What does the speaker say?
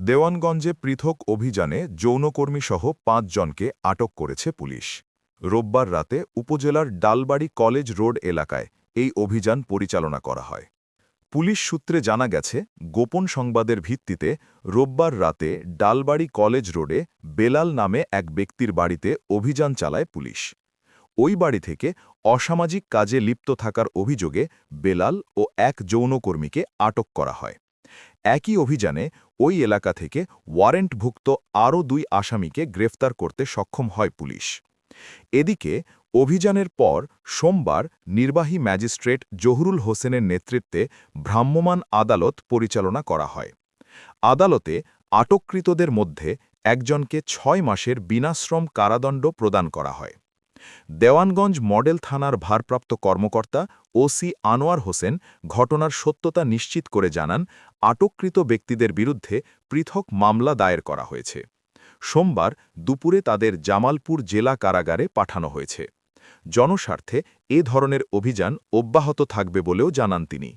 দেওয়ানগঞ্জে পৃথক অভিযানে যৌনকর্মীসহ ৫ জনকে আটক করেছে পুলিশ। রোববার রাতে উপজেলার ডালবাড়ি কলেজ রোড এলাকায় এই অভিযান পরিচালনা করা হয়। পুলিশ সূত্রে জানা গেছে, গোপন সংবাদের ভিত্তিতে রোববার রাতে ডালবাড়ি কলেজ রোডে বেলাল নামে এক ব্যক্তির বাড়িতে অভিযান চালায় পুলিশ। ওই বাড়ি থেকে অসামাজিক কাজে লিপ্ত থাকার অভিযোগে বেলাল ও এক যৌনকর্মীকে আটক করা হয়। একই অভিযানে ওই এলাকা থেকে ওয়ারেন্টভুক্ত আরও ২ আসামিকে গ্রেফতার করতে সক্ষম হয় পুলিশ। এদিকে অভিযানের পর সোমবার নির্বাহী ম্যাজিস্ট্রেট জহুরুল হোসেনের নেতৃত্বে ভ্রাম্যমাণ আদালত পরিচালনা করা হয়। আদালতে আটককৃতদের মধ্যে একজনকে ৬ মাসের বিনাশ্রম কারাদণ্ড প্রদান করা হয়। দেওয়ানগঞ্জ মডেল থানার ভারপ্রাপ্ত কর্মকর্তা ওসি আনোয়ার হোসেন ঘটনার সত্যতা নিশ্চিত করে জানান, আটককৃত ব্যক্তিদের বিরুদ্ধে পৃথক মামলা দায়ের করা হয়েছে। সোমবার দুপুরে তাদের জামালপুর জেলা কারাগারে পাঠানো হয়েছে। জনস্বার্থে এ ধরনের অভিযান অব্যাহত থাকবে বলেও জানান তিনি।